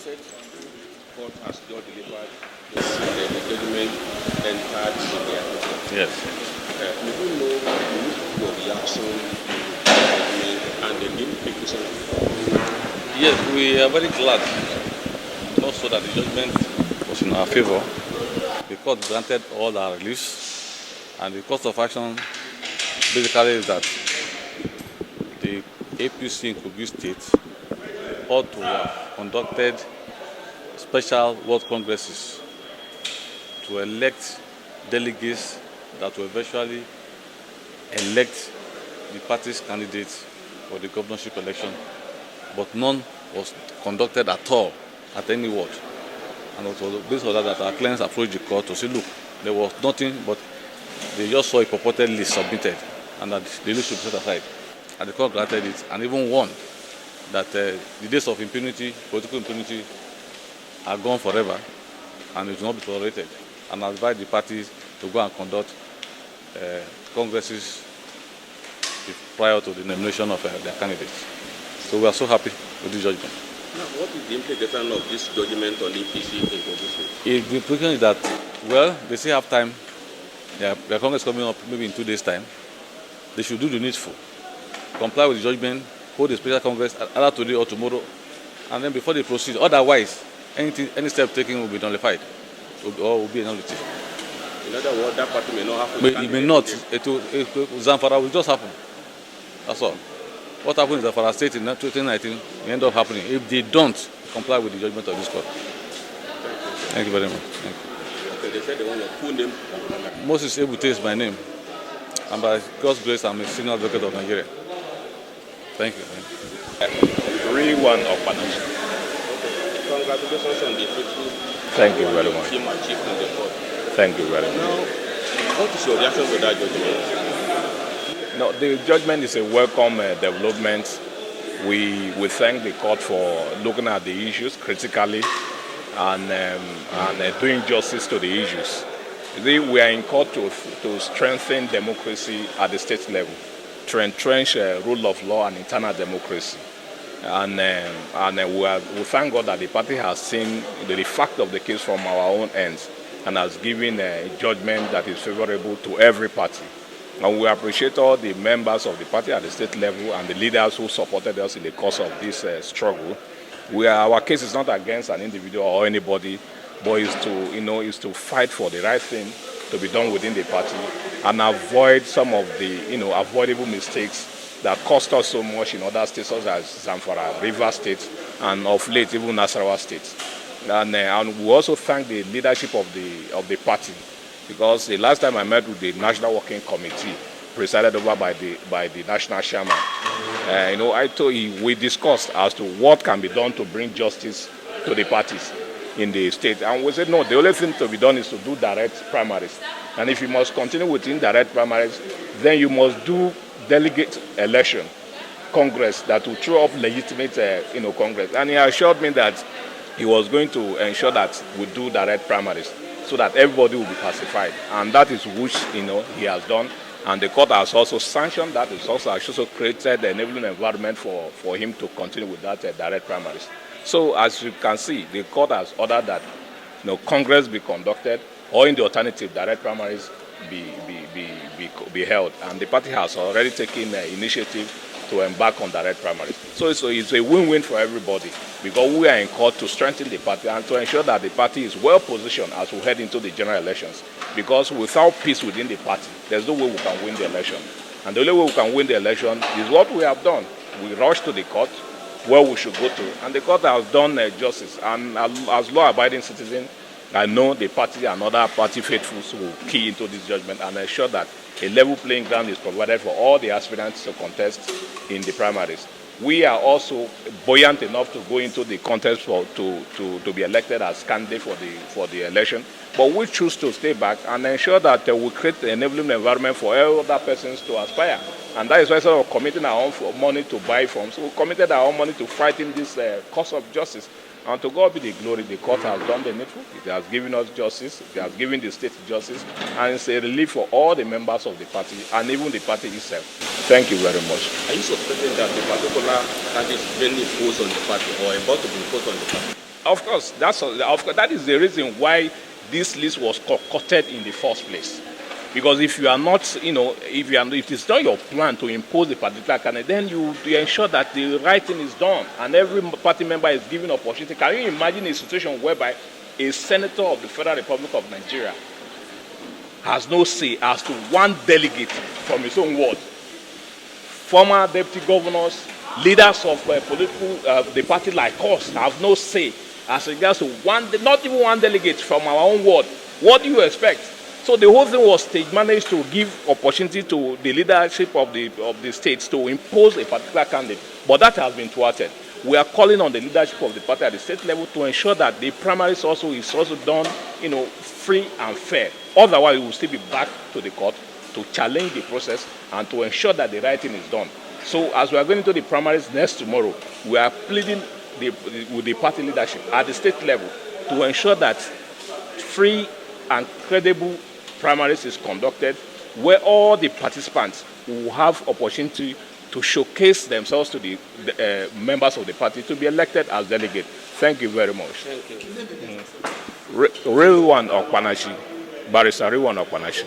said court has not delivered the judgment entered in the application. Yes. We don't know your reaction to the judgment and the implication. Yes, we are very glad also that the judgment was in our favor. The court granted all our reliefs, and the course of action basically is that the APC in Kogi State ought to have conducted special world congresses to elect delegates that will eventually elect the party's candidates for the governorship election, but none was conducted at all at any ward. And it was based on that our clients approached the court to say, look, there was nothing, but they just saw a purported list submitted, and that the list should be set aside. And the court granted it, and even warned that the days of impunity, political impunity, are gone forever, and it will not be tolerated, and advised the parties to go and conduct congresses prior to the nomination of their candidates. So we are so happy with this judgment. Now, what is the implication of this judgment on APC in Kogi State? The implication is that, well, they still have time. Their Congress coming up maybe in 2 days' time. They should do the needful, comply with the judgment, hold a special Congress either today or tomorrow, and then before they proceed. Otherwise, any step taken will be nullified or will be a nullity. In other words, that party may not have to. It may not. Zamfara will just happen. That's all. What happened in Zamfara State in 2019 may end up happening if they don't comply with the judgment of this court. Thank you very much. Thank you. Okay, they said they want your full name. Moses Ebute is my name, and by God's grace, I'm a senior advocate of Nigeria. Thank you. Real one of Panama. Congratulations on the breakthrough. Thank you very much. Team achieved in the court. Thank you very much. Now, what is your reaction to that judgment? No, the judgment is a welcome development. We thank the court for looking at the issues critically and doing justice to the issues. We are in court to strengthen democracy at the state level, to entrench rule of law and internal democracy. And we thank God that the party has seen the fact of the case from our own ends and has given a judgment that is favorable to every party. And we appreciate all the members of the party at the state level and the leaders who supported us in the course of this struggle. Our case is not against an individual or anybody, but is to fight for the right thing to be done within the party and avoid some of the avoidable mistakes that cost us so much in other states such as Zamfara, Rivers State, and of late even Nasarawa State. And we also thank the leadership of the party, because the last time I met with the National Working Committee, presided over by the National Chairman, we discussed as to what can be done to bring justice to the parties in the state. And we said, no, the only thing to be done is to do direct primaries. And if you must continue with indirect primaries, then you must do delegate election, Congress that will throw up legitimate, Congress. And he assured me that he was going to ensure that we do direct primaries so that everybody will be pacified. And that is which, he has done. And the court has also sanctioned that. It's also created an enabling environment for him to continue with that direct primaries. So as you can see, the court has ordered that Congress be conducted, or in the alternative, direct primaries be held. And the party has already taken initiative to embark on direct primaries. So it's a win-win for everybody, because we are in court to strengthen the party and to ensure that the party is well positioned as we head into the general elections. Because without peace within the party, there's no way we can win the election. And the only way we can win the election is what we have done. We rush to the court where we should go to, and the court has done justice. And as law-abiding citizens, I know the party and other party faithfuls will key into this judgment and ensure that a level playing ground is provided for all the aspirants to contest in the primaries. We are also buoyant enough to go into the contest to be elected as candidate for the election, but we choose to stay back and ensure that we create an enabling environment for all other persons to aspire. And that is why instead of committing our own money to buy from, so we committed our own money to fight in this cause of justice. And to God be the glory, the court has done the needful. It has given us justice, it has given the state justice, and it's a relief for all the members of the party and even the party itself. Thank you very much. Are you suspecting that the particular candidate is being imposed on the party or about to be imposed on the party? Of course, that is the reason why this list was concocted in the first place. Because if you are not, if it's not your plan to impose a particular candidate, then you ensure that the right thing is done and every party member is given opportunity. Can you imagine a situation whereby a senator of the Federal Republic of Nigeria has no say as to one delegate from his own ward? Former deputy governors, leaders of the party like us have no say as regards to not even one delegate from our own ward. What do you expect? So the whole thing was stage managed to give opportunity to the leadership of the states to impose a particular candidate, but that has been thwarted. We are calling on the leadership of the party at the state level to ensure that the primaries is also done, free and fair. Otherwise, we will still be back to the court to challenge the process and to ensure that the right thing is done. So as we are going into the primaries next tomorrow, we are pleading with the party leadership at the state level to ensure that free and credible primaries is conducted, where all the participants will have opportunity to showcase themselves to the members of the party to be elected as delegates. Thank you very much. Thank you. Real one Okpanachi, Barrister Real one Okpanachi.